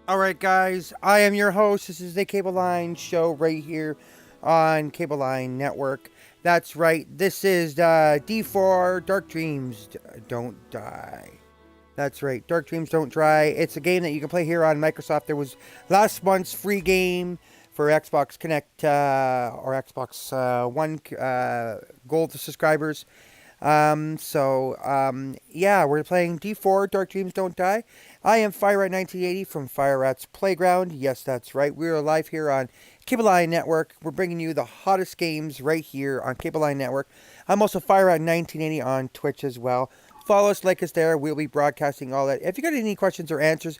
Alright, guys, I am your host. This is the Cable Line Show right here on Cable Line Network. That's right, this is D4 Dark Dreams Don't Die. That's right, Dark Dreams Don't Die. It's a game that you can play here on Microsoft. There was last month's free game for Xbox Connect or Xbox One Gold subscribers. Yeah, we're playing D4 Dark Dreams Don't Die. I am FireRat1980 from FireRat's Playground. Yes, that's right. We're live here on Cable Line Network. We're bringing you the hottest games right here on Cable Line Network. I'm also FireRat1980 on Twitch as well. Follow us, like us there. We'll be broadcasting all that. If you got any questions or answers,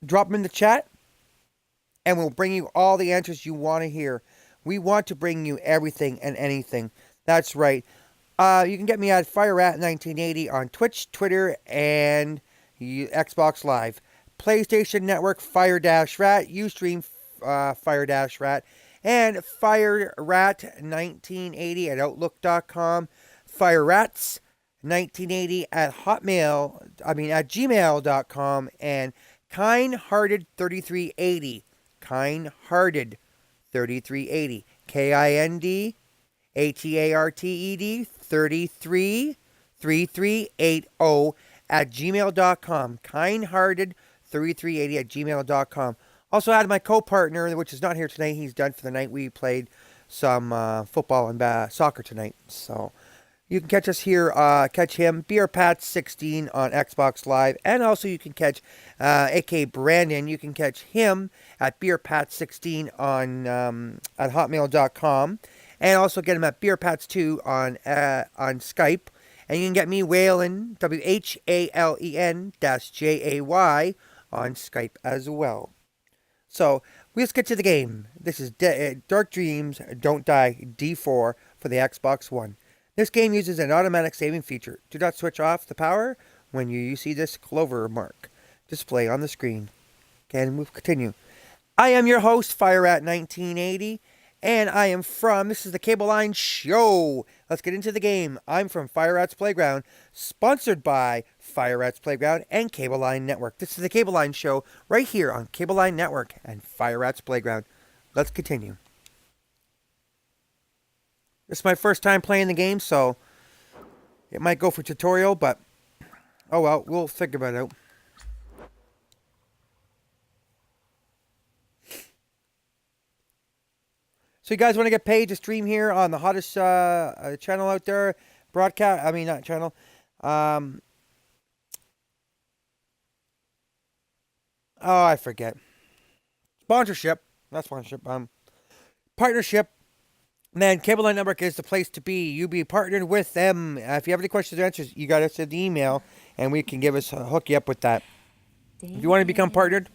drop them in the chat, and we'll bring you all the answers you want to hear. We want to bring you everything and anything. That's right. You can get me at FireRat1980 on Twitch, Twitter, and Xbox Live. PlayStation Network, Fire-Rat, Ustream, Fire-Rat, and FireRat1980 at Outlook.com. FireRats1980 at gmail.com, and KindHearted3380. KindHearted3380. KIND HEARTED 333380 at gmail.com. Kindhearted3380 at gmail.com. Also had my co-partner, which is not here tonight. He's done for the night. We played some football and soccer tonight. So you can catch us here, catch him, BeerPat16 on Xbox Live. And also you can catch AK Brandon. You can catch him at BeerPat16 on at hotmail.com. And also get him at BeerPats2 on Skype. And you can get me Whalen, WHALEN-JAY on Skype as well. So, let's get to the game. This is Dark Dreams Don't Die D4 for the Xbox One. This game uses an automatic saving feature. Do not switch off the power when you see this clover mark display on the screen. Okay, we'll continue. I am your host, FireRat1980. And I am this is the Cable Line Show. Let's get into the game. I'm from FireRat's Playground, sponsored by FireRat's Playground and Cable Line Network. This is the Cable Line Show right here on Cable Line Network and FireRat's Playground. Let's continue. This is my first time playing the game, so it might go for tutorial, but oh well, we'll figure it out. So you guys want to get paid to stream here on the hottest channel out there? Not channel. I forget. Sponsorship. Not sponsorship. Partnership. Man, Cable Line Network is the place to be. You be partnered with them. If you have any questions or answers, you got to send the email, and we can hook you up with that. If you want to become partnered.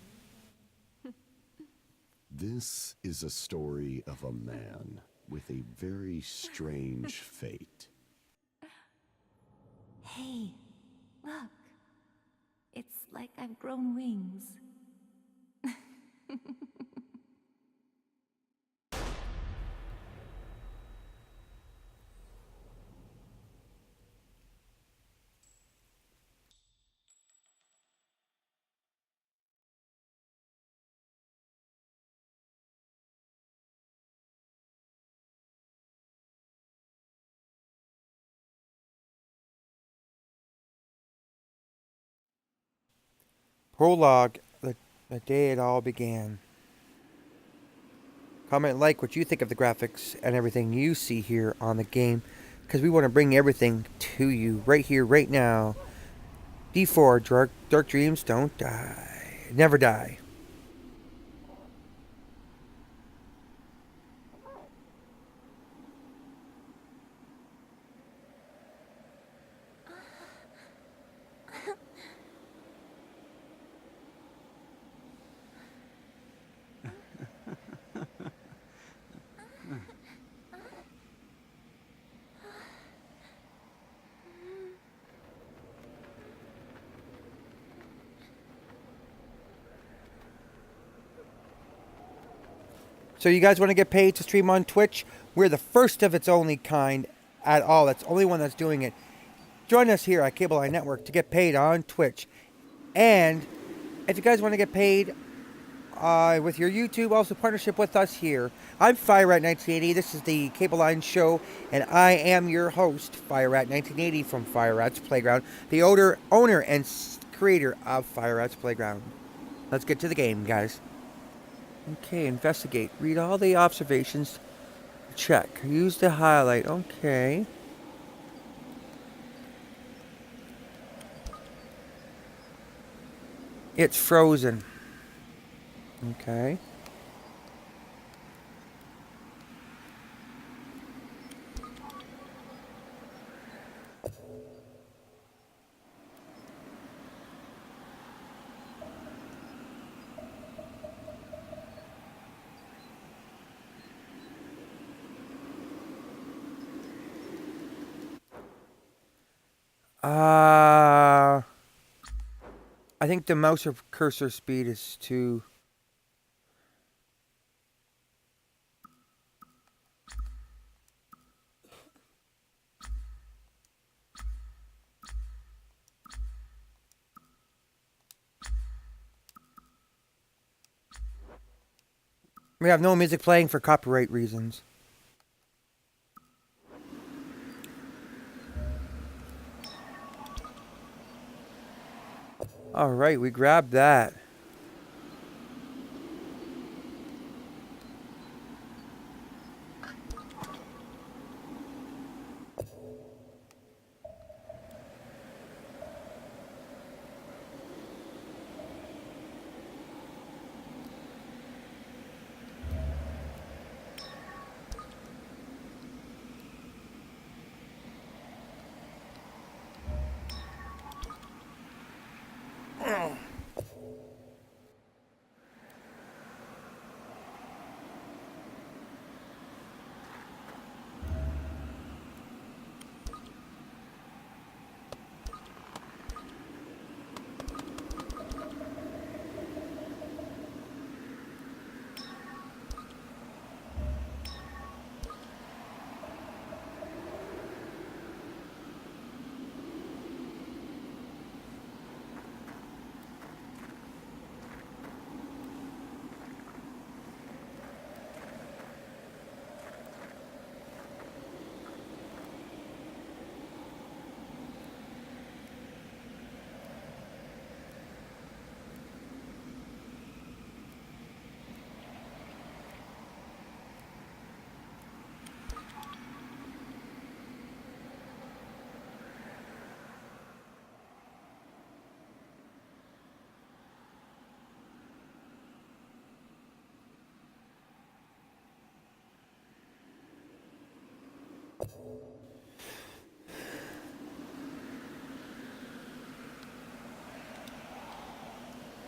This is a story of a man with a very strange fate. Hey, look. It's like I've grown wings. Prologue, the day it all began. Comment and like what you think of the graphics and everything you see here on the game, because we want to bring everything to you right here, right now. D4, Dark Dreams Don't Die. Never die. So you guys want to get paid to stream on Twitch? We're the first of its only kind at all. That's the only one that's doing it. Join us here at Cable Line Network to get paid on Twitch. And if you guys want to get paid with your YouTube, also partnership with us here. I'm FireRat1980. This is the Cable Line Show, and I am your host, FireRat1980 from FireRat's Playground, the owner and creator of FireRat's Playground. Let's get to the game, guys. Okay, investigate. Read all the observations. Check. Use the highlight. Okay. It's frozen. Okay. I think the mouse or cursor speed is too... We have no music playing for copyright reasons. Alright, we grabbed that.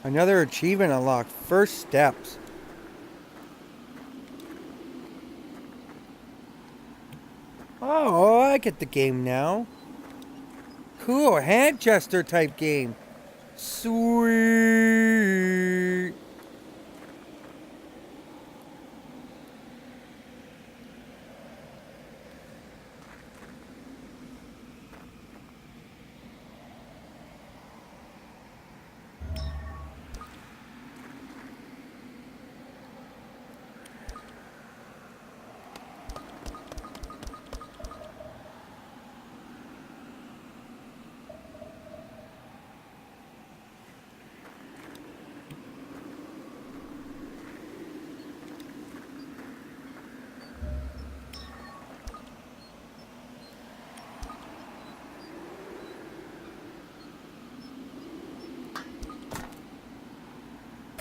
Another achievement unlocked. First steps. Oh, I get the game now. Cool, hand gesture type game. Sweet.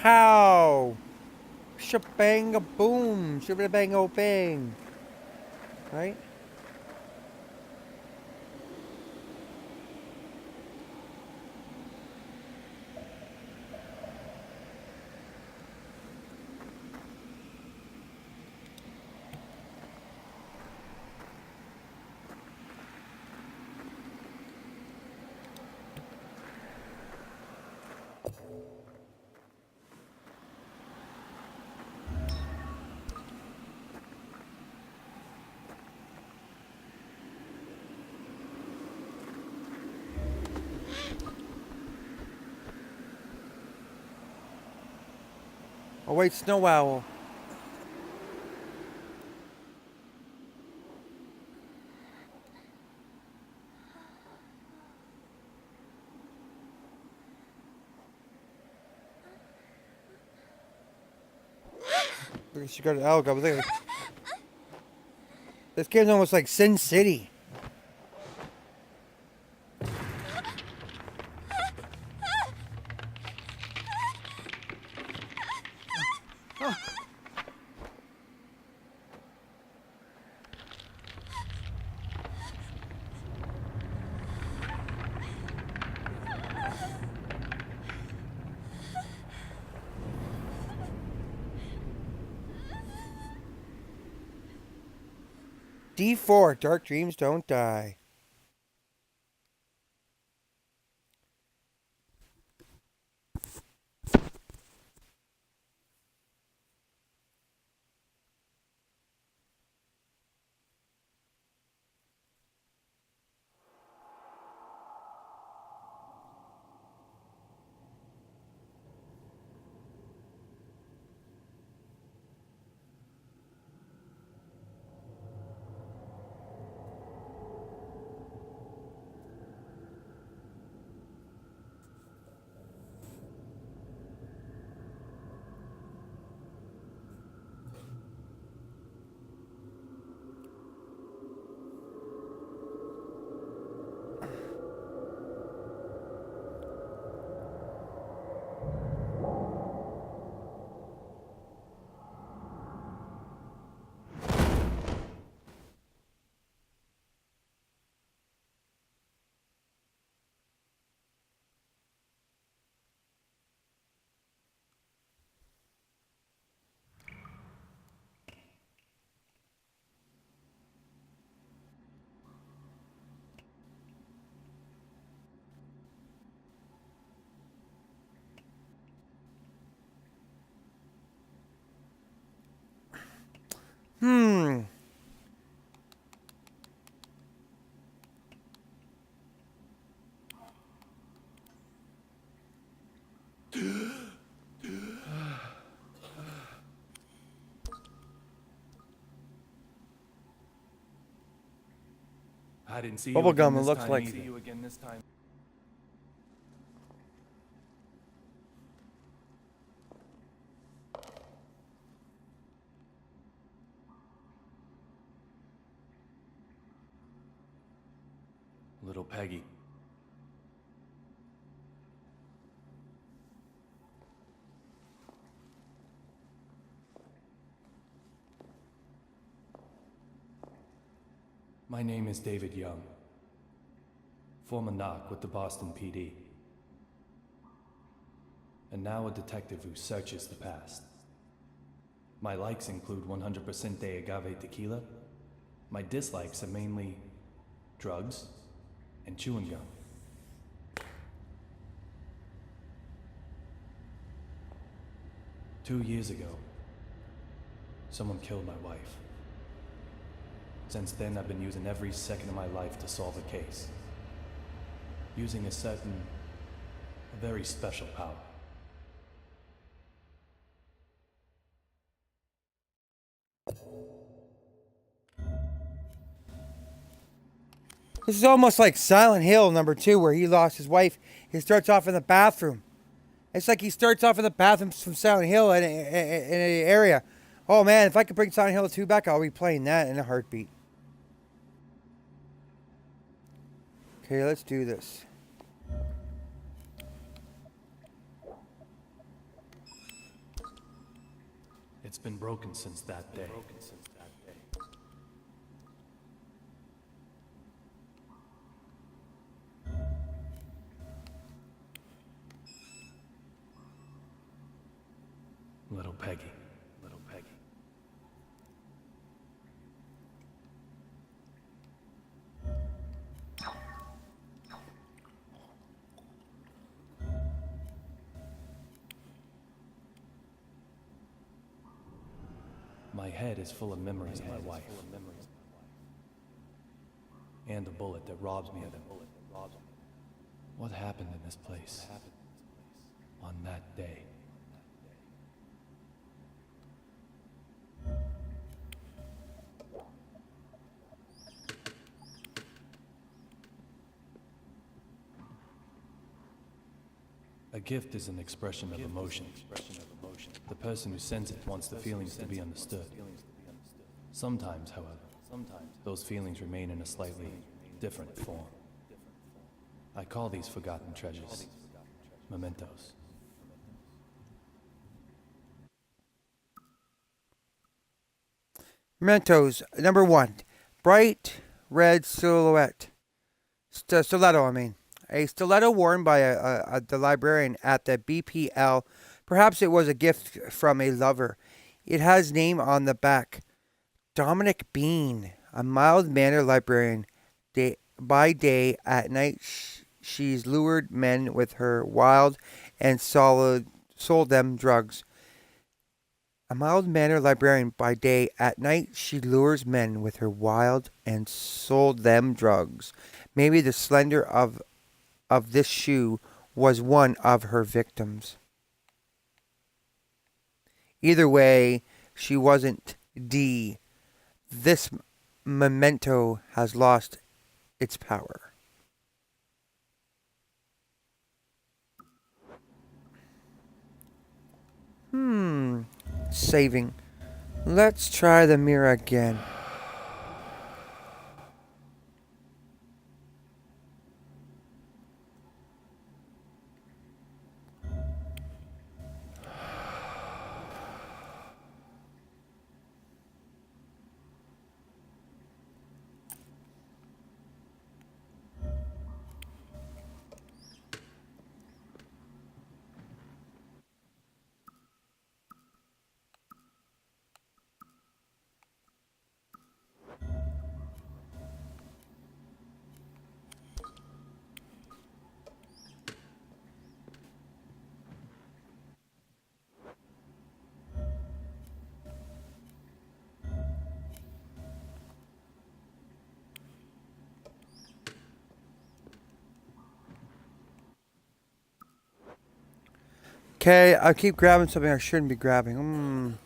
Pow! Shabang a boom! Shabang o bang! Right? Oh wait, snow owl. Look, she got an owl. This game's almost like Sin City. D4, Dark Dreams Don't Die. Hmm. I didn't see you Bubblegum, again it this looks time like. either. See you again this time. Little Peggy. My name is David Young, former knock with the Boston PD, and now a detective who searches the past. My likes include 100% de agave tequila. My dislikes are mainly drugs and chewing gum. 2 years ago, someone killed my wife. Since then, I've been using every second of my life to solve a case. Using a very special power. This is almost like Silent Hill #2, where he lost his wife. He starts off in the bathroom. It's like he starts off in the bathroom from Silent Hill in an area. Oh man, if I could bring Silent Hill 2 back, I'll be playing that in a heartbeat. Okay, let's do this. It's been broken since that day. Little Peggy. Little Peggy. My head is full of memories of my wife. And the bullet that robs me of them. What happened in this place on that day? A gift is an expression of emotion. The person who sends it wants the feelings to be understood. Sometimes, however, those feelings remain in a slightly different form. I call these forgotten treasures mementos. Mementos, number 1. Bright red silhouette. Stiletto, I mean. A stiletto worn by the librarian at the BPL. Perhaps it was a gift from a lover. It has name on the back. Dominic Bean, a mild-mannered librarian. By day, at night, she's lured men with her wild and sold them drugs. A mild-mannered librarian by day, at night she lures men with her wild and sold them drugs. Maybe the slender of this shoe was one of her victims. Either way, she wasn't D. This memento has lost its power. Saving. Let's try the mirror again. Okay, I keep grabbing something I shouldn't be grabbing.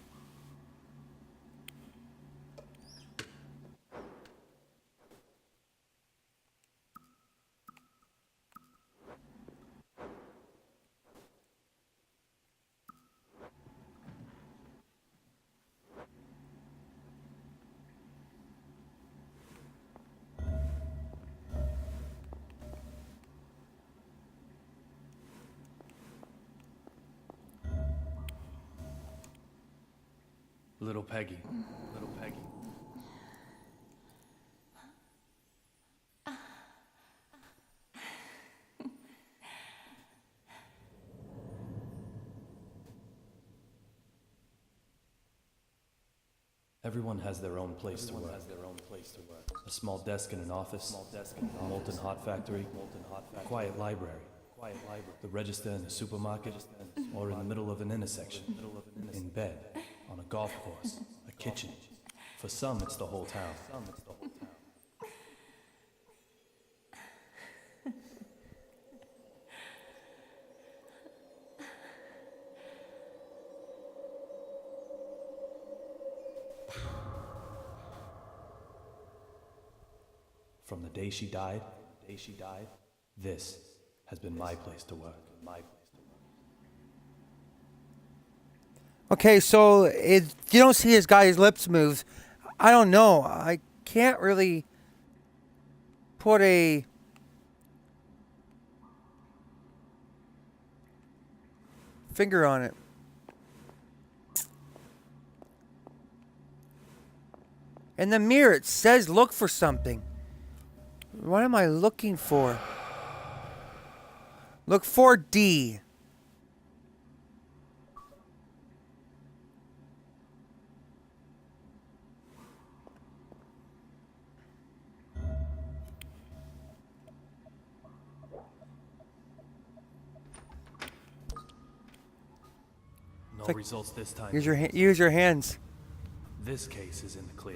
Little Peggy. Little Peggy. Everyone has their own place to work. A small desk in an office, a molten hot factory, a quiet library, the register in a supermarket, or in the middle of an intersection, in bed, on a golf course, a kitchen. For some, it's the whole town. From the day she died, this has been my place to work. Okay, so you don't see his guy's lips move. I don't know. I can't really put a finger on it. In the mirror, it says look for something. What am I looking for? Look for D. No results this time. Use your hands. This case is in the clear.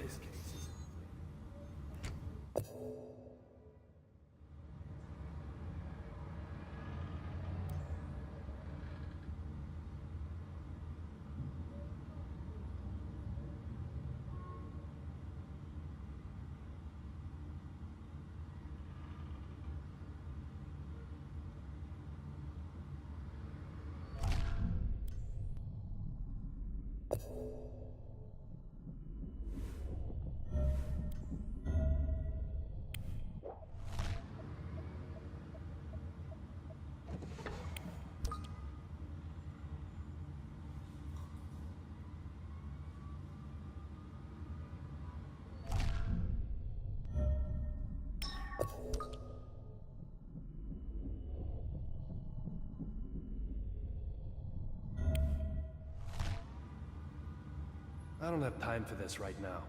I don't have time for this right now.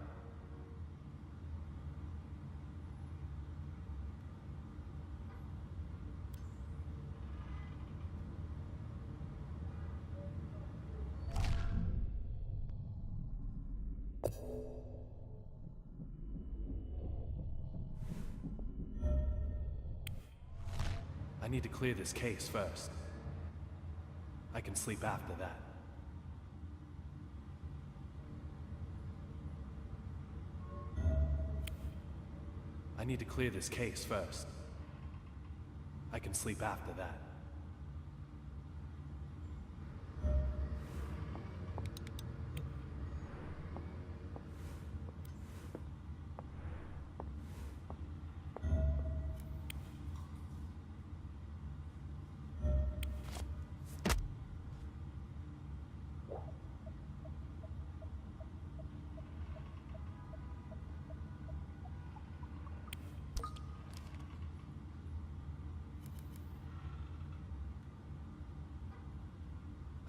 I need to clear this case first. I can sleep after that. I need to clear this case first. I can sleep after that.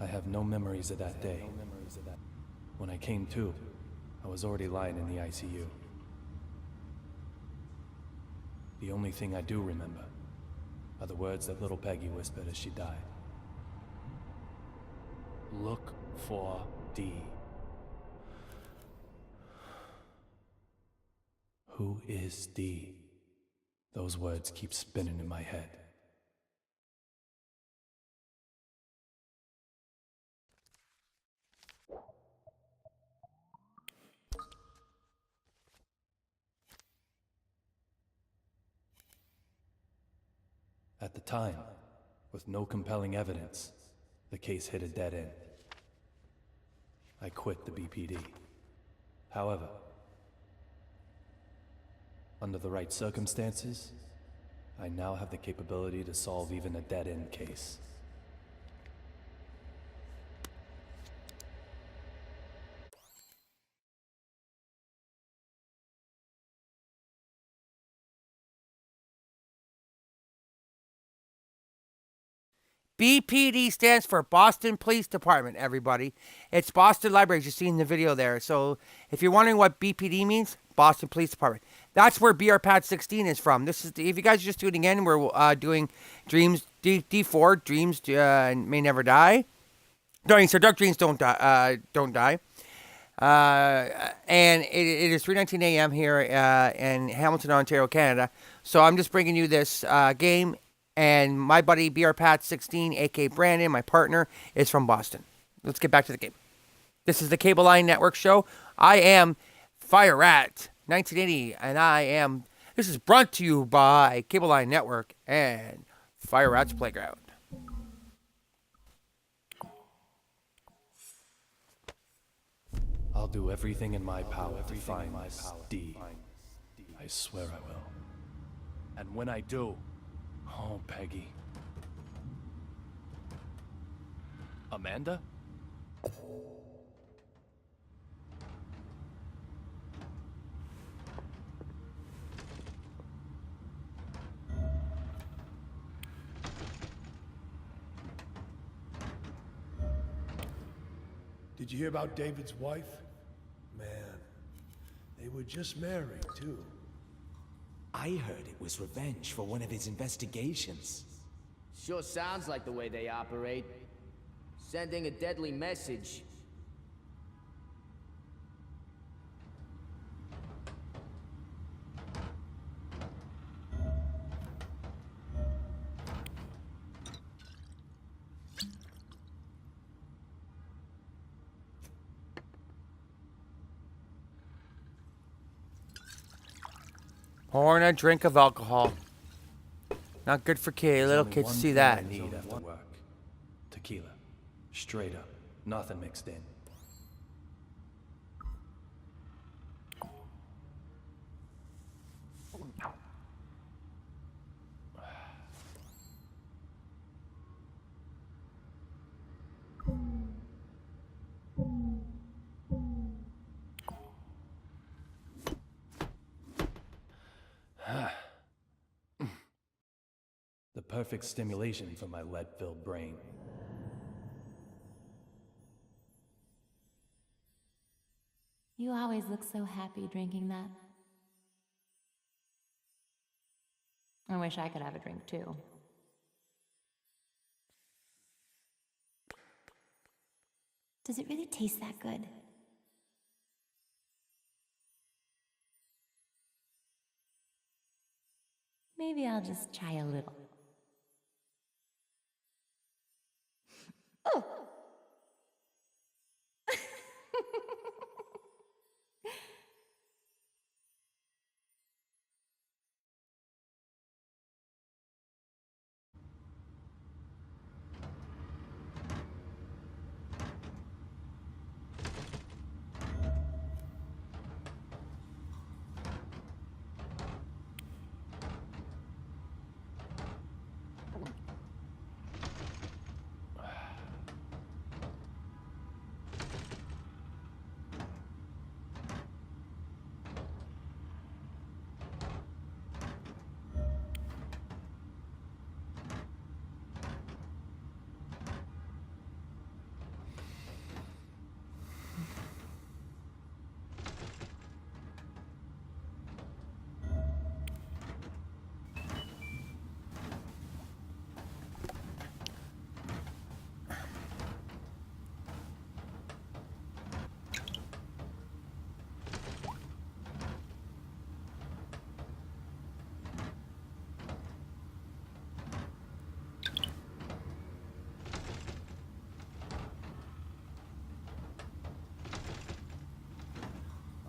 I have no memories of that day. When I came to, I was already lying in the ICU. The only thing I do remember are the words that little Peggy whispered as she died. Look for D. Who is D? Those words keep spinning in my head. At the time, with no compelling evidence, the case hit a dead end. I quit the BPD. However, under the right circumstances, I now have the capability to solve even a dead-end case. BPD stands for Boston Police Department, everybody. It's Boston Library, as you see in the video there. So if you're wondering what BPD means, Boston Police Department. That's where BRPAT16 is from. This is if you guys are just tuning in, we're doing Dreams D4, Dreams May Never Die. So Dark Dreams Don't Die. And it is 3:19 a.m. here in Hamilton, Ontario, Canada. So I'm just bringing you this game. And my buddy BRPAT16, aka Brandon, my partner, is from Boston. Let's get back to the game. This is the Cable Line Network show. I am FireRat1980, and this is brought to you by Cable Line Network and FireRat's Playground. I'll do everything in my power to find this D. I swear I will. And when I do, oh, Peggy. Amanda? Did you hear about David's wife? Man, they were just married, too. I heard it was revenge for one of his investigations. Sure sounds like the way they operate. Sending a deadly message. Pouring a drink of alcohol. Not good for kids. Little kids see that. I need after work. Tequila. Straight up. Nothing mixed in. perfect stimulation for my lead-filled brain. You always look so happy drinking that. I wish I could have a drink too. Does it really taste that good? Maybe I'll just try a little. Oh!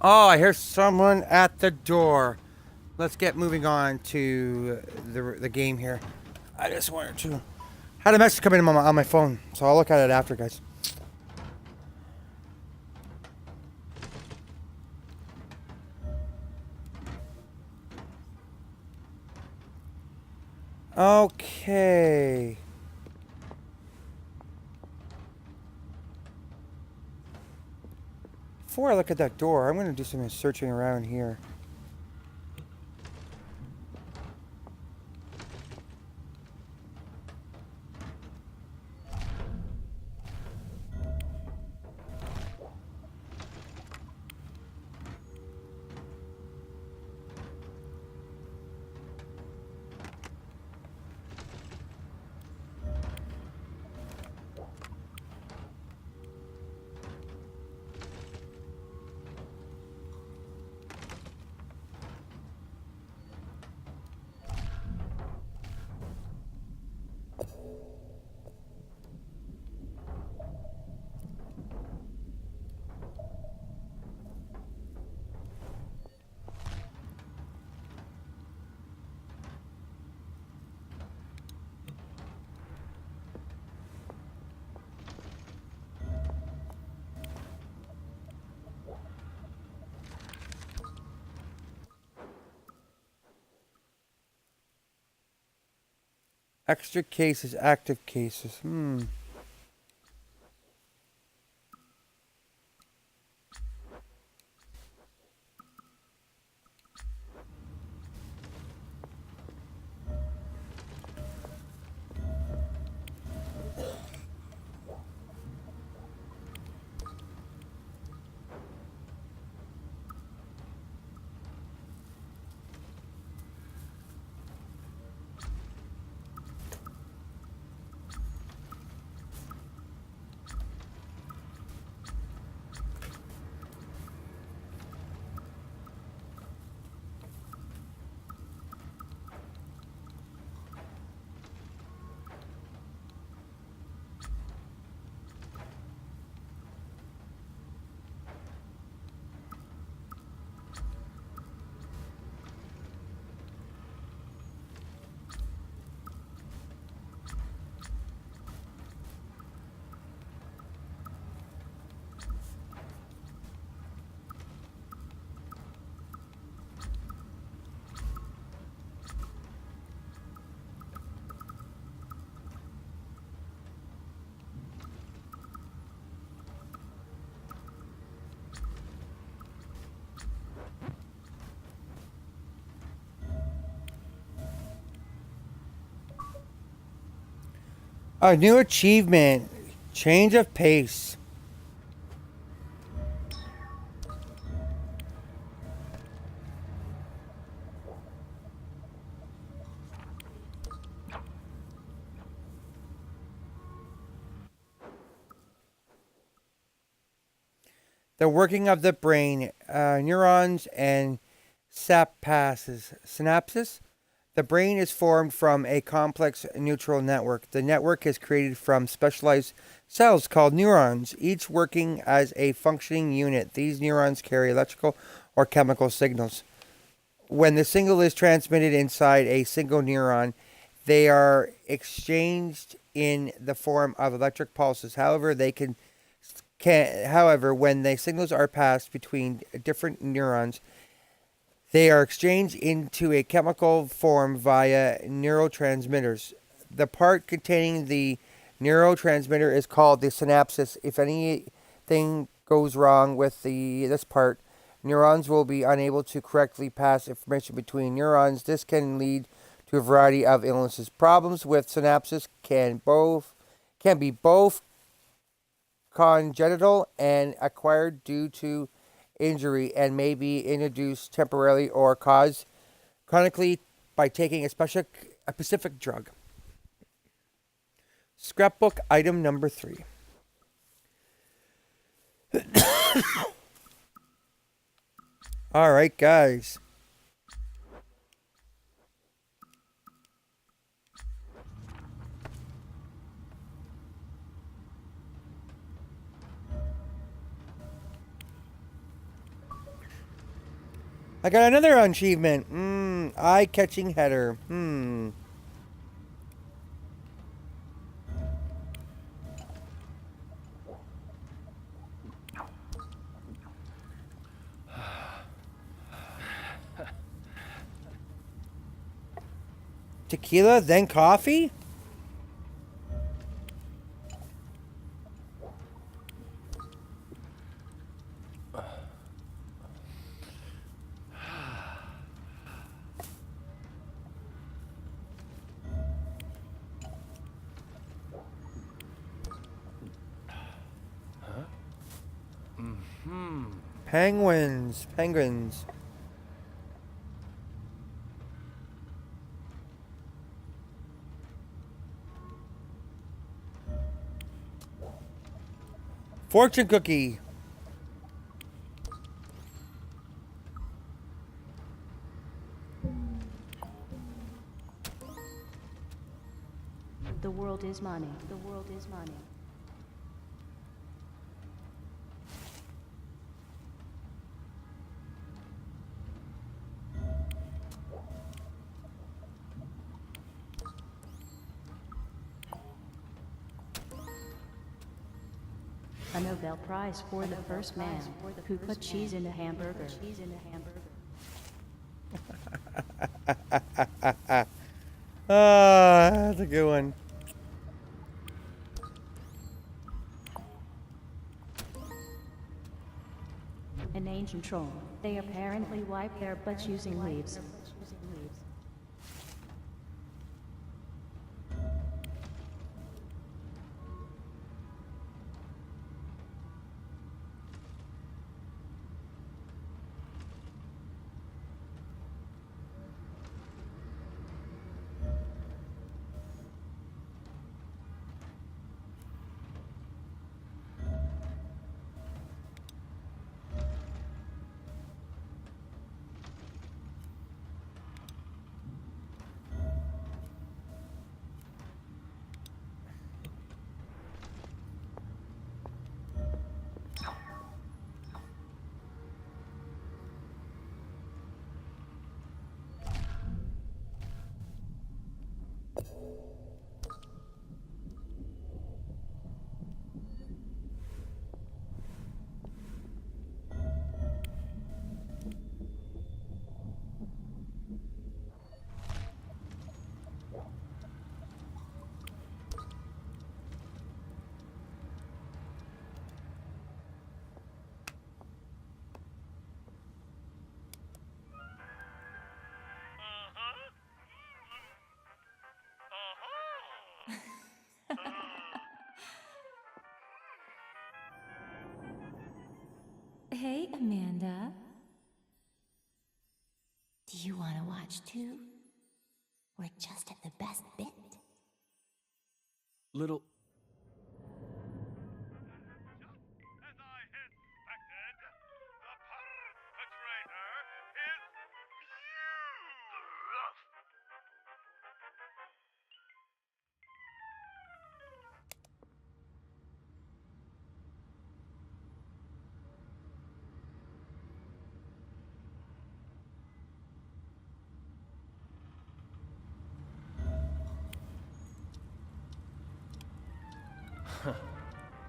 Oh, I hear someone at the door. Let's get moving on to the game here. I just wanted to... Had a message come in on my phone, so I'll look at it after, guys. Okay. Before I look at that door, I'm going to do some searching around here. Extra cases, active cases. A new achievement. Change of pace. The working of the brain, neurons and synapses. The brain is formed from a complex neural network. The network is created from specialized cells called neurons, each working as a functioning unit. These neurons carry electrical or chemical signals. When the signal is transmitted inside a single neuron, they are exchanged in the form of electric pulses. However, when the signals are passed between different neurons, they are exchanged into a chemical form via neurotransmitters. The part containing the neurotransmitter is called the synapses. If anything goes wrong with this part, neurons will be unable to correctly pass information between neurons. This can lead to a variety of illnesses. Problems with synapses can be both congenital and acquired due to injury and may be introduced temporarily or caused chronically by taking a specific drug. Scrapbook item number 3. All right, guys. I got another achievement. Eye-catching header. Tequila, then coffee? Penguins. Fortune cookie. The world is money. The world is money. A Nobel Prize for the first man who put cheese in a hamburger. That's a good one. An ancient troll. They apparently wipe their butts using leaves. Hey, Amanda. Do you want to watch too? We're just at the best bit. Little. As I had suspected, the perpetrator is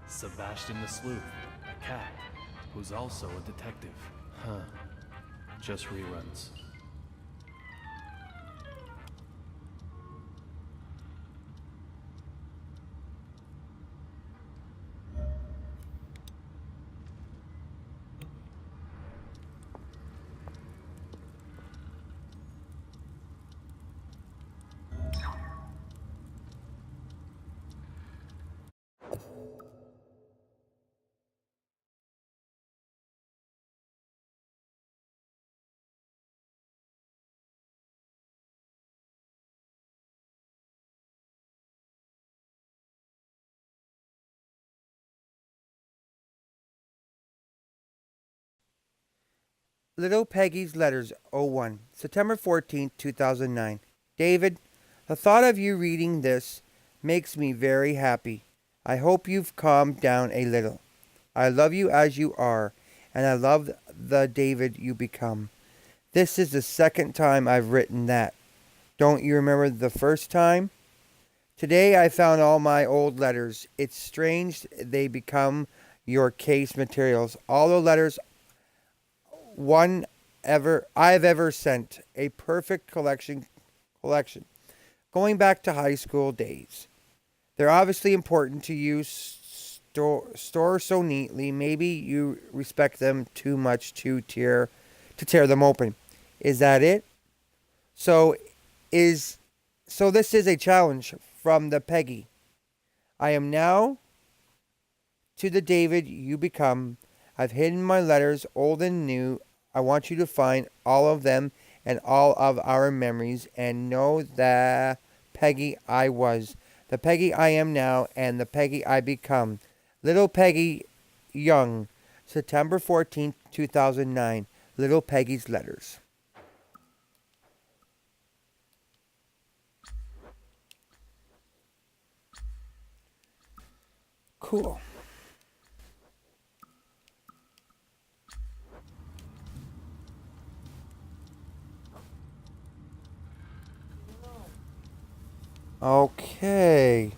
Sebastian the Sleuth, a cat, who's also a detective. Huh. Just reruns. Little Peggy's Letters, '01, September 14th, 2009. David, the thought of you reading this makes me very happy. I hope you've calmed down a little. I love you as you are, and I love the David you become. This is the second time I've written that. Don't you remember the first time? Today I found all my old letters. It's strange they become your case materials. All the letters I've ever sent. A perfect collection. Going back to high school days. They're obviously important to you. Store so neatly. Maybe you respect them too much to tear them open. Is that it? So this is a challenge from the Peggy. I am now to the David you become. I've hidden my letters, old and new. I want you to find all of them and all of our memories and know the Peggy I was, the Peggy I am now, and the Peggy I become. Little Peggy Young, September 14th, 2009. Little Peggy's Letters. Cool. Okay.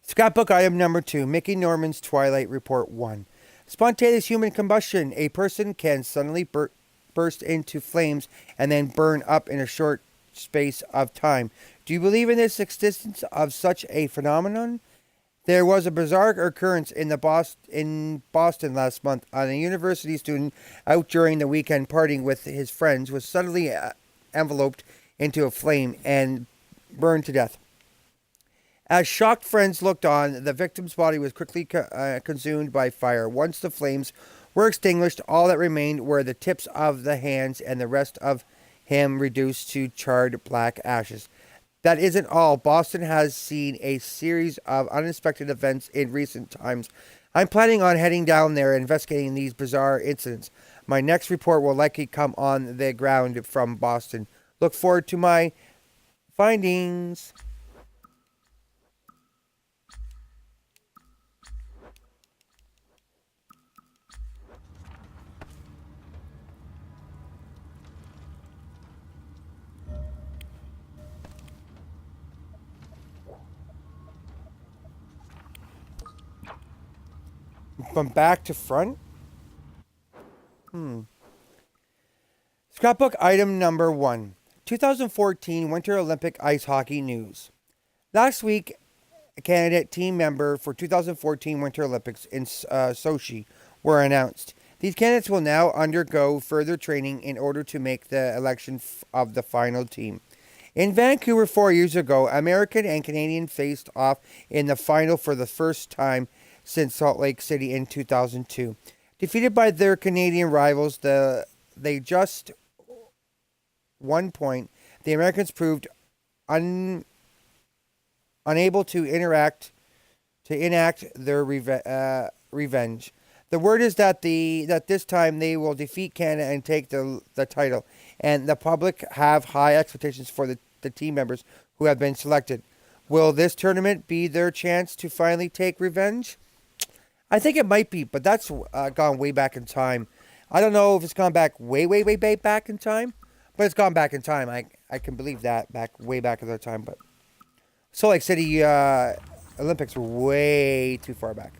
Scrapbook item number 2, Mickey Norman's Twilight Report 1. Spontaneous human combustion. A person can suddenly burst into flames and then burn up in a short space of time. Do you believe in this existence of such a phenomenon? There was a bizarre occurrence in Boston last month. A university student out during the weekend partying with his friends was suddenly enveloped into a flame and burned to death. As shocked friends looked on, the victim's body was quickly consumed by fire. Once the flames were extinguished, all that remained were the tips of the hands and the rest of him reduced to charred black ashes. That isn't all. Boston has seen a series of unexpected events in recent times. I'm planning on heading down there and investigating these bizarre incidents. My next report will likely come on the ground from Boston. Look forward to my findings. From back to front? Scrapbook item number 1. 2014 Winter Olympic Ice Hockey News. Last week, a candidate team member for 2014 Winter Olympics in Sochi were announced. These candidates will now undergo further training in order to make the election of the final team. In Vancouver 4 years ago, American and Canadian faced off in the final for the first time since Salt Lake City in 2002. Defeated by their Canadian rivals, they just 1 point. The Americans proved unable to enact their revenge. The word is that this time they will defeat Canada and take the title, and the public have high expectations for the team members who have been selected. Will this tournament be their chance to finally take revenge? I think it might be, but that's gone way back in time. I don't know if it's gone back way back in time, but it's gone back in time. I can believe that way back in the time. But Salt Lake City Olympics were way too far back.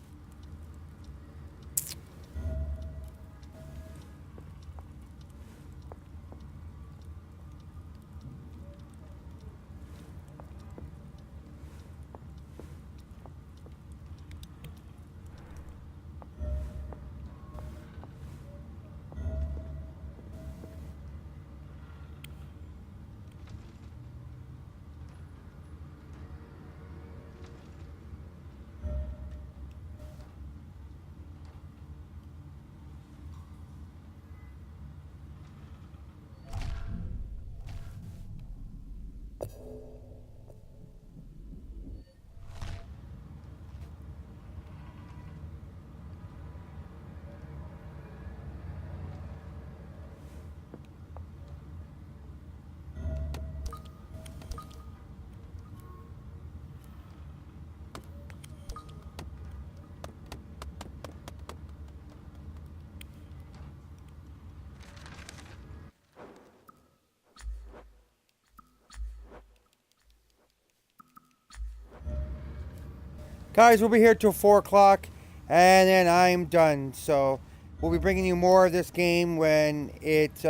Guys, we'll be here till 4 o'clock, and then I'm done. So we'll be bringing you more of this game when it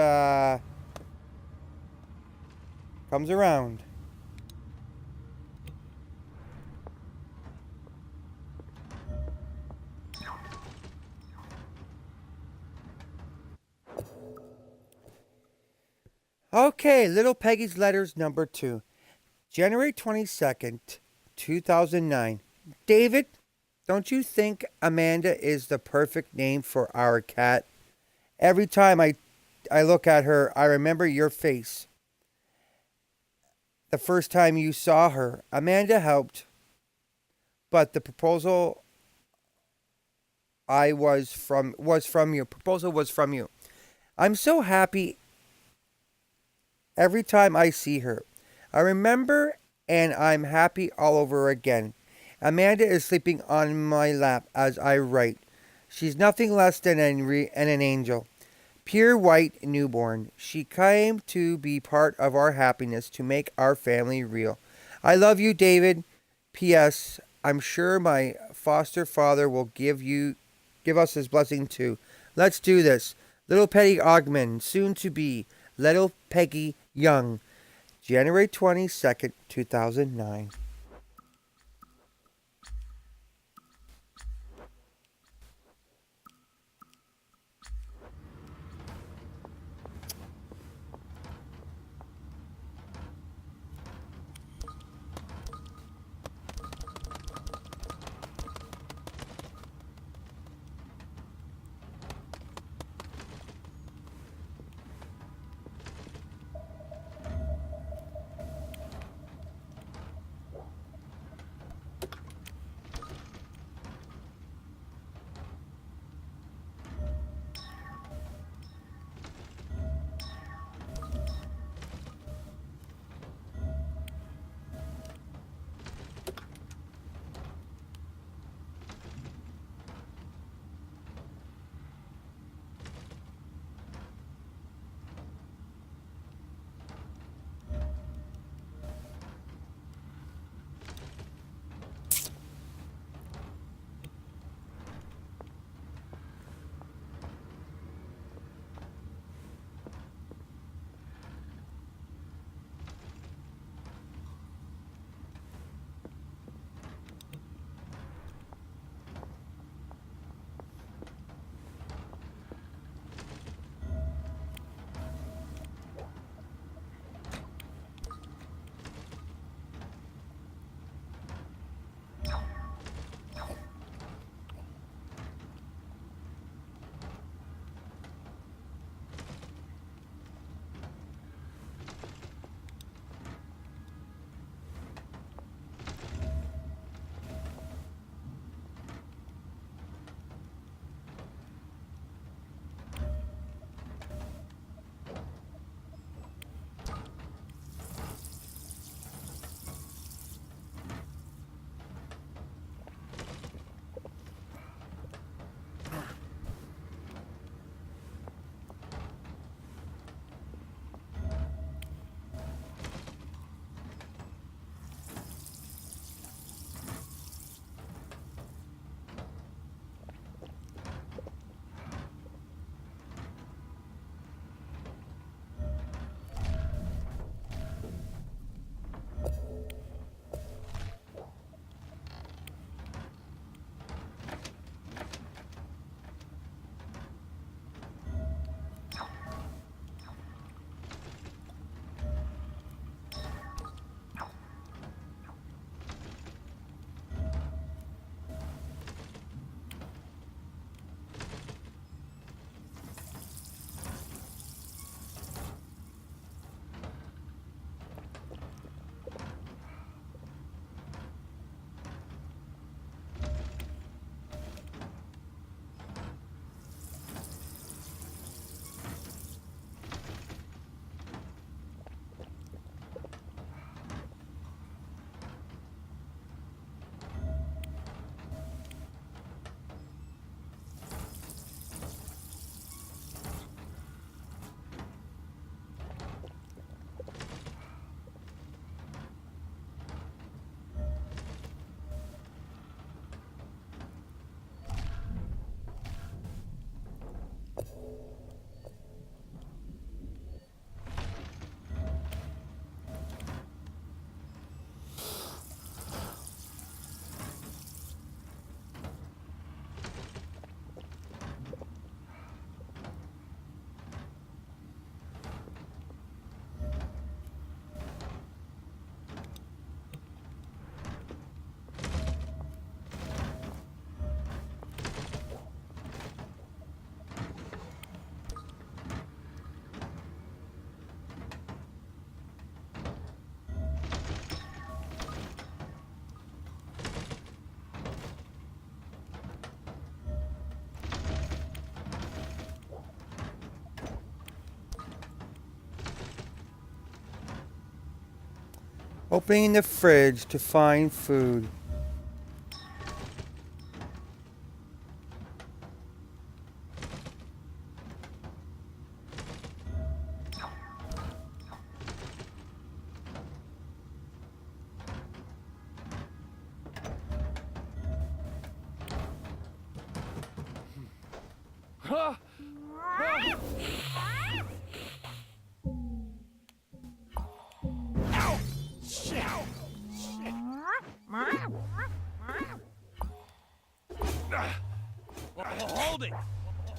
comes around. Okay, Little Peggy's Letters number 2. January 22nd, 2009. David, don't you think Amanda is the perfect name for our cat? Every time I look at her, I remember your face. The first time you saw her, Amanda helped, but the proposal was from you. Proposal was from you. I'm so happy every time I see her. I remember, and I'm happy all over again. Amanda is sleeping on my lap as I write. She's nothing less than an angel. Pure white newborn. She came to be part of our happiness, to make our family real. I love you, David. P.S. I'm sure my foster father will give us his blessing too. Let's do this. Little Peggy Ogman, soon to be Little Peggy Young. January 22nd, 2009. Opening the fridge to find food. Hold it!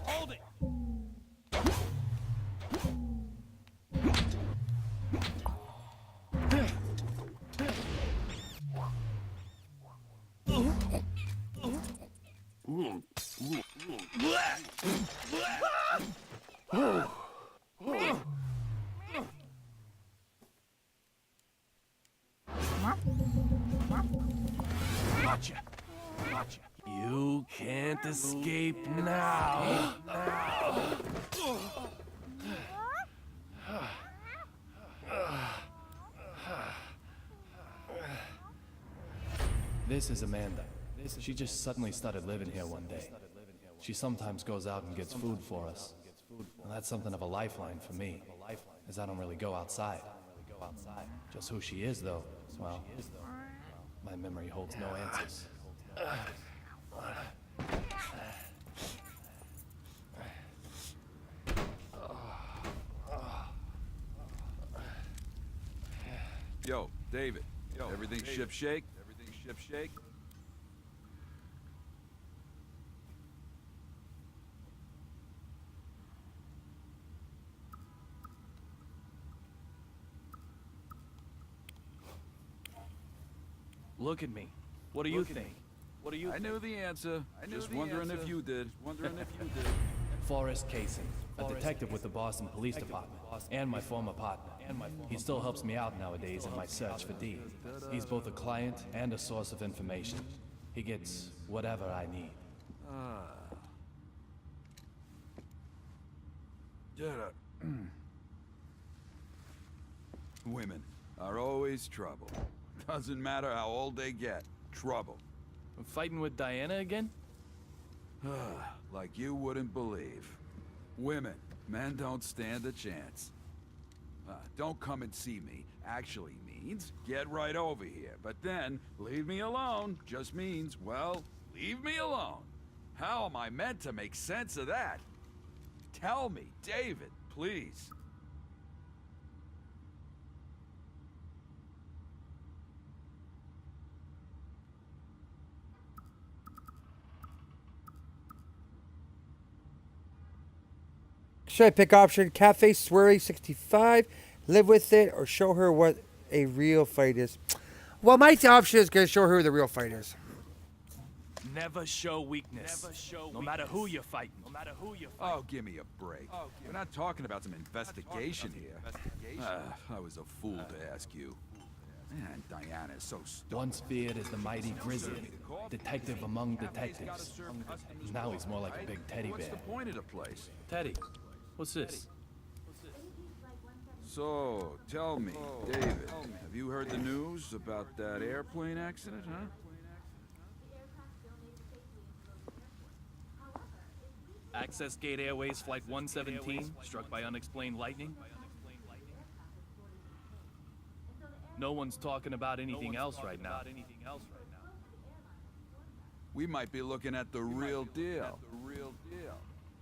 Hold it! Gotcha. Gotcha. You can't escape now. This is Amanda. She just suddenly started living here one day. She sometimes goes out and gets food for us. And that's something of a lifeline for me, as I don't really go outside. Just who she is, though, well, my memory holds no answers. Yo, David. Everything ship-shape? Everything ship-shape? Look at me. What do you think? What do you I knew the answer. Just wondering if you did. Forrest Casing, a detective with the Boston Police Department, and my former partner. He still helps me out nowadays in my search for Dee. He's both a client and a source of information. He gets whatever I need. Women are always trouble. Doesn't matter how old they get. Trouble. Fighting with Diana again? Like you wouldn't believe. Women. Men don't stand a chance. Don't come and see me actually means get right over here. But then, leave me alone just means, well, leave me alone. How am I meant to make sense of that? Tell me, David, please. Should I pick option Cafe Sweary 65, live with it, or show her what a real fight is? Well, my option is going to show her who the real fight is. Never show weakness. No matter who you're fighting. Oh, give me a break. We're not talking about some investigation here. I was a fool to ask you. Man, Diana's so stupid. Once feared as the mighty Grizzly, detective among detectives. Now he's more like a big teddy bear. What's the point of the place? Teddy, what's this? So, tell me, David, have you heard the news about that airplane accident, huh? Access Gate Airways Flight 117, struck by unexplained lightning? No one's talking about anything else right now. We might be looking at the real deal.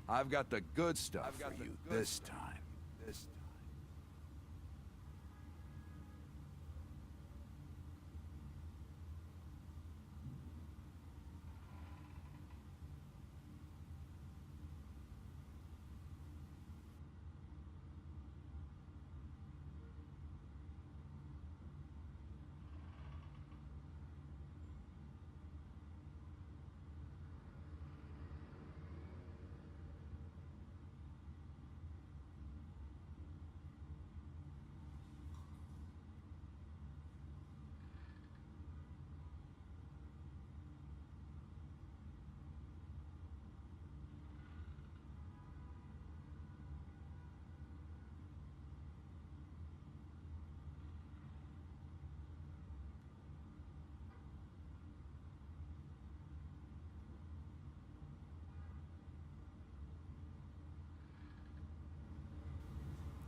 I've got the good stuff for you this time.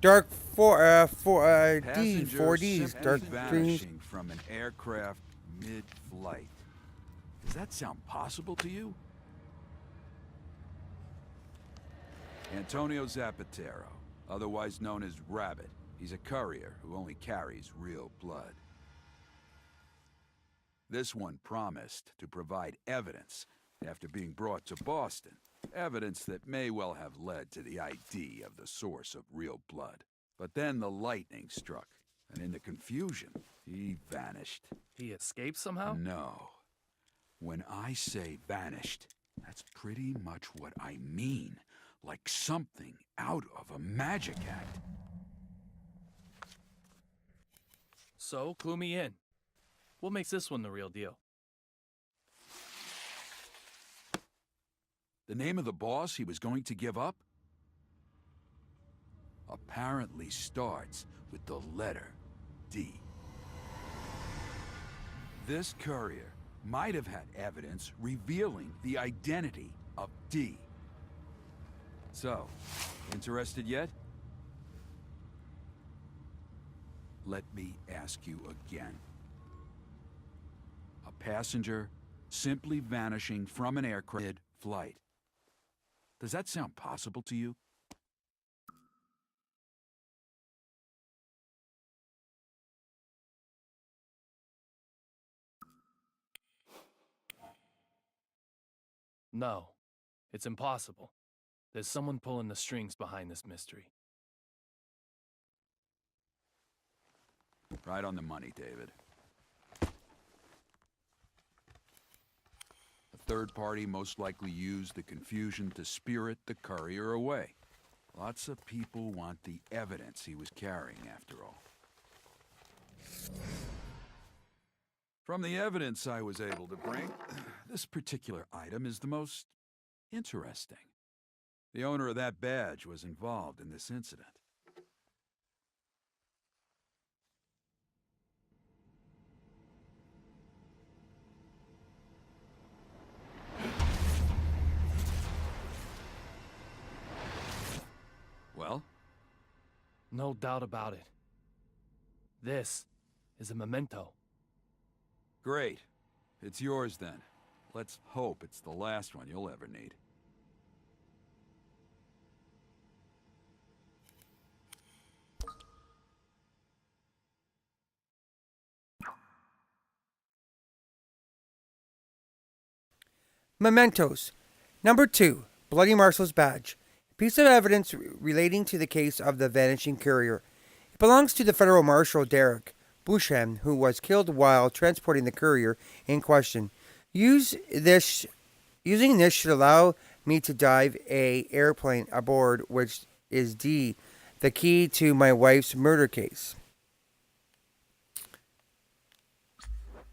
Dark D Passengers 4Ds. simply Dark Dreams. vanishing from an aircraft mid-flight. Does that sound possible to you? Antonio Zapatero, otherwise known as Rabbit. He's a courier who only carries real blood. This one promised to provide evidence after being brought to Boston. Evidence that may well have led to the ID of the source of real blood. But then the lightning struck, and in the confusion, he vanished. He escaped somehow? No. When I say vanished, that's pretty much what I mean. Like something out of a magic act. So, clue me in. What makes this one the real deal? The name of the boss he was going to give up? Apparently starts with the letter D. This courier might have had evidence revealing the identity of D. So, interested yet? Let me ask you again. A passenger simply vanishing from an aircraft mid-flight. Does that sound possible to you? No, it's impossible. There's someone pulling the strings behind this mystery. Right on the money, David. A third party most likely used the confusion to spirit the courier away. Lots of people want the evidence he was carrying, after all. From the evidence I was able to bring, this particular item is the most interesting. The owner of that badge was involved in this incident. Well? No doubt about it. This is a memento. Great. It's yours then. Let's hope it's the last one you'll ever need. Mementos. Number 2. Bloody Marshal's badge. Piece of evidence relating to the case of the vanishing courier. It belongs to the federal marshal Derek Busham, who was killed while transporting the courier in question. Using this should allow me to dive a airplane aboard, which is D, the key to my wife's murder case.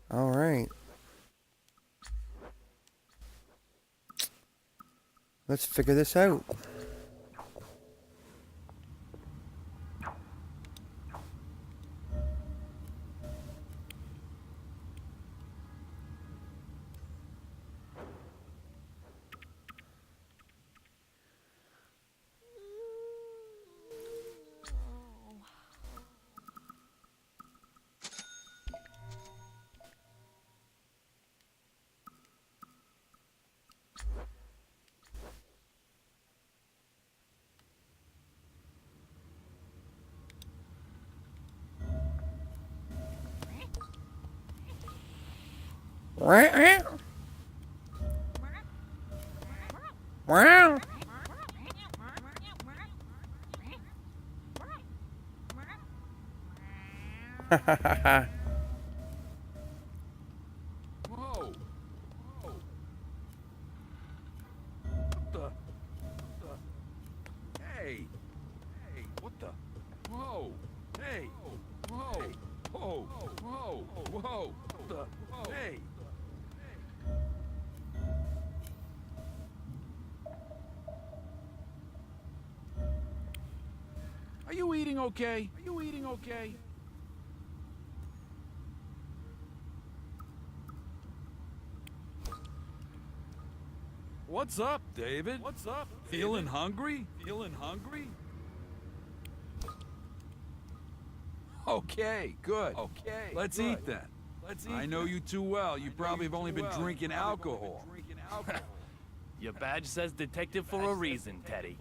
All right. Let's figure this out. Wow. Whoa! Whoa! Hey! Hey! What the? Whoa! Hey! Whoa! Whoa! Whoa! Whoa! What the? Hey! Are you eating okay? Are you eating okay? What's up, David? What's up? Feeling hungry? Feeling hungry? Okay, good. Okay, let's eat then. I know you too well. You probably have only been drinking alcohol. Your badge says detective for a reason, Teddy.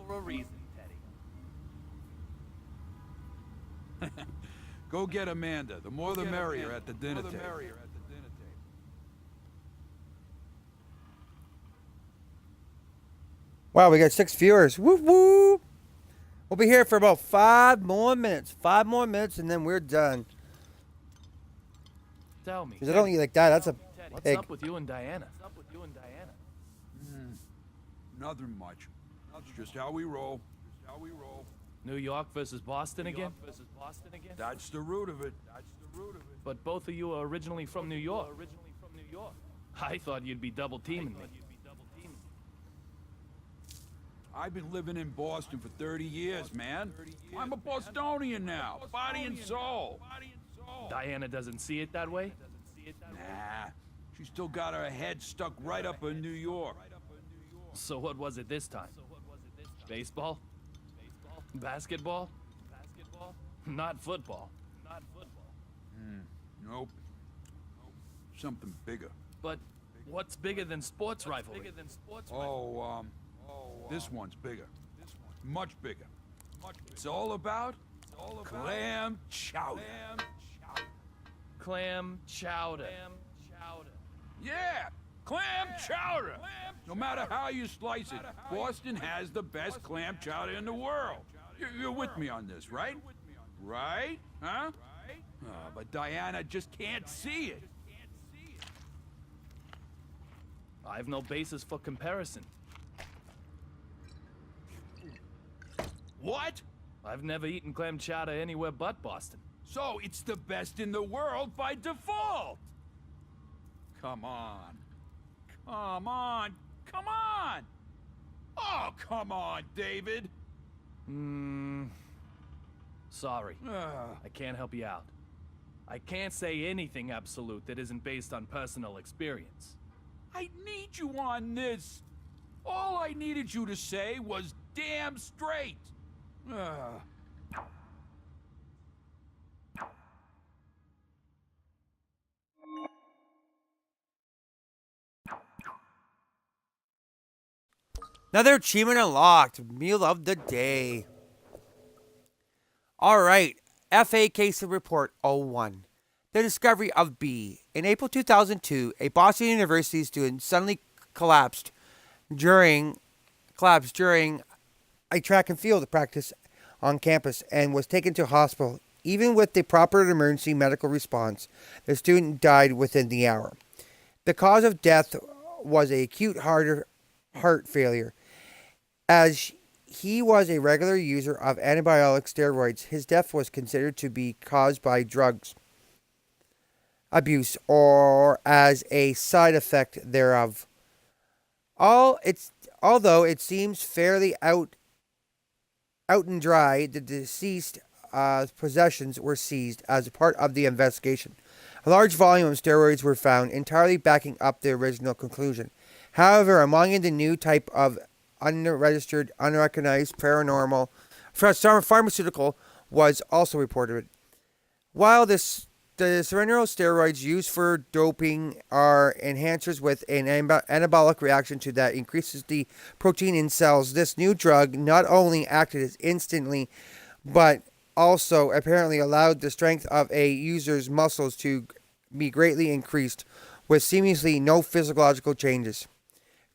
Go get Amanda. The more the merrier at the dinner table. Wow, we got 6 viewers. Woo woo! We'll be here for about 5 more minutes. 5 more minutes, and then we're done. Tell me, Because I don't eat like that. That's a what's pig. up with you and Diana? Nothing much. It's just how we roll. New York versus Boston again? That's the root of it. But both of you are originally from New York. I thought you'd be double teaming me. I've been living in Boston for 30 years, man. I'm a Bostonian now, body and soul. Diana doesn't see it that way? Nah, she still got her head stuck right up in New York. So what was it this time? Baseball? Basketball? Not football. Nope. Something bigger. But what's bigger than sports rivalry? This one's bigger. Much bigger. It's all about clam chowder. Clam chowder. Yeah, clam chowder. No matter how you slice it, Boston has the best clam chowder in the world. You're with me on this, right? Right? Huh? But Diana just can't see it. I've no basis for comparison. What? I've never eaten clam chowder anywhere but Boston. So it's the best in the world by default. Come on. Come on. Come on. Oh, come on, David. Sorry. I can't help you out. I can't say anything absolute that isn't based on personal experience. I need you on this. All I needed you to say was damn straight. Another achievement unlocked. Meal of the day. Alright. FA Case Report 01. The discovery of B. In April 2002, a Boston University student suddenly collapsed during a track and field practice on campus and was taken to hospital. Even with the proper emergency medical response, the student died within the hour. The cause of death was a acute heart failure. As he was a regular user of antibiotic steroids, his death was considered to be caused by drugs abuse or as a side effect thereof. Although it seems fairly out and dry, the deceased possessions were seized as a part of the investigation. A large volume of steroids were found, entirely backing up the original conclusion. However, among the new type of unregistered, unrecognized paranormal pharmaceutical was also reported. While the serenal steroids used for doping are enhancers with an anabolic reaction to that increases the protein in cells, this new drug not only acted as instantly, but also apparently allowed the strength of a user's muscles to be greatly increased with seemingly no physiological changes.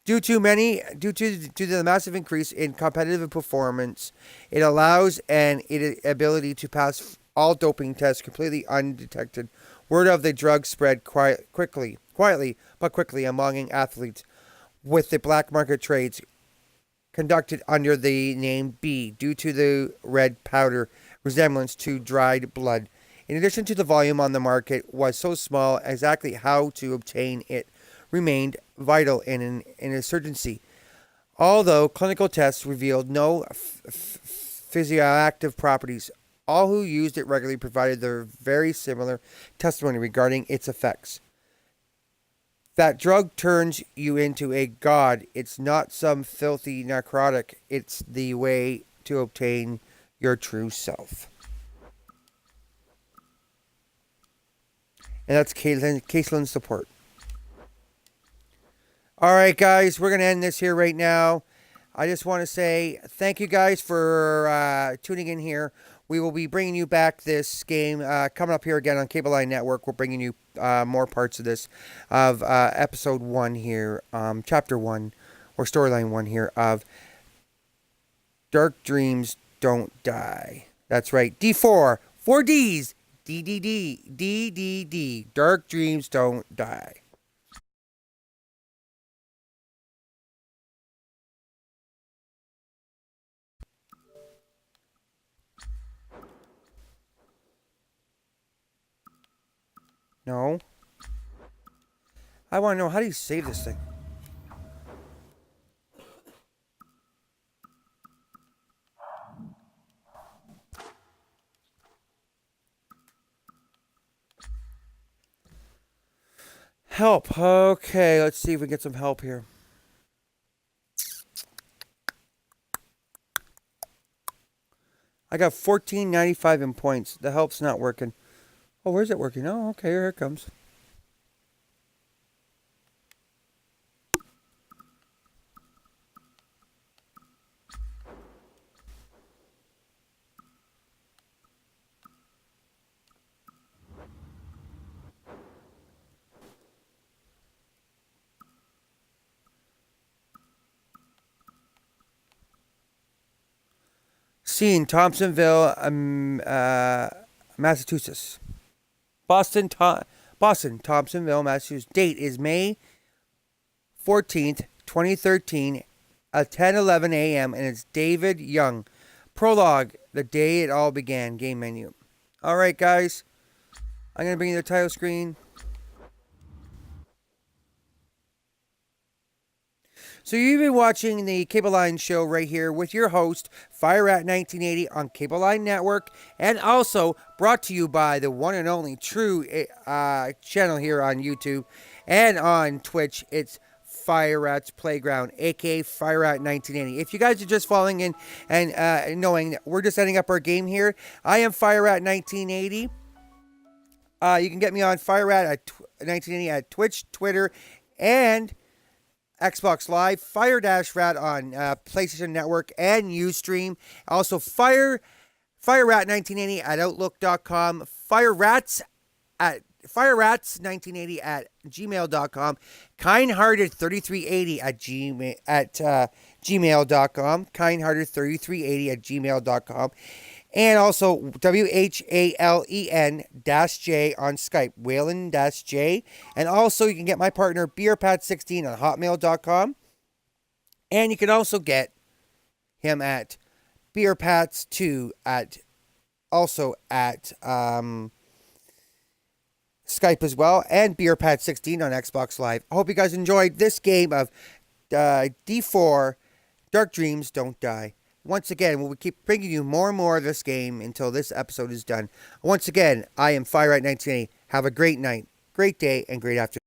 Due to the massive increase in competitive performance, it allows an ability to pass all doping tests completely undetected. Word of the drug spread quietly among athletes, with the black market trades conducted under the name B due to the red powder resemblance to dried blood. In addition to the volume on the market was so small, exactly how to obtain it remained vital in an insurgency. Although clinical tests revealed no physioactive properties, all who used it regularly provided their very similar testimony regarding its effects. That drug turns you into a god. It's not some filthy narcotic. It's the way to obtain your true self. And that's Caitlin's support. All right, guys, we're going to end this here right now. I just want to say thank you guys for tuning in here. We will be bringing you back this game coming up here again on Cable Line Network. We're bringing you more parts of this, of episode 1 here, chapter 1, or storyline 1 here of Dark Dreams Don't Die. That's right, D4, 4 Ds, D. Dark Dreams Don't Die. No. I want to know, how do you save this thing? Help. Okay, let's see if we can get some help here. I got 1495 in points. The help's not working. Oh, where's it working? Oh, okay, here it comes. Scene, Thompsonville, Massachusetts. Boston, Thompsonville, Massachusetts. Date is May 14th, 2013, at 10:11 a.m., and it's David Young. Prologue, the day it all began, game menu. All right, guys. I'm going to bring you the title screen. So you've been watching the Cable Line show right here with your host, FireRat1980 on Cable Line Network, and also brought to you by the one and only true channel here on YouTube and on Twitch. It's FireRat's Playground, aka FireRat1980. If you guys are just following in and knowing that we're just setting up our game here, I am FireRat1980. You can get me on FireRat1980 at Twitch, Twitter, and Xbox Live, Fire-Rat on PlayStation Network and Ustream. Also, FireRat1980 at Outlook.com. FireRats1980 at gmail.com. Kindhearted3380 at gmail.com. Kindhearted3380 at gmail.com. And also WHALEN-J on Skype, Whalen-J. And also you can get my partner BeerPat16 on hotmail.com. And you can also get him at BeerPats2 at Skype as well, and BeerPat16 on Xbox Live. I hope you guys enjoyed this game of D4, Dark Dreams Don't Die. Once again, we'll keep bringing you more and more of this game until this episode is done. Once again, I am FireRat1980. Have a great night, great day, and great afternoon.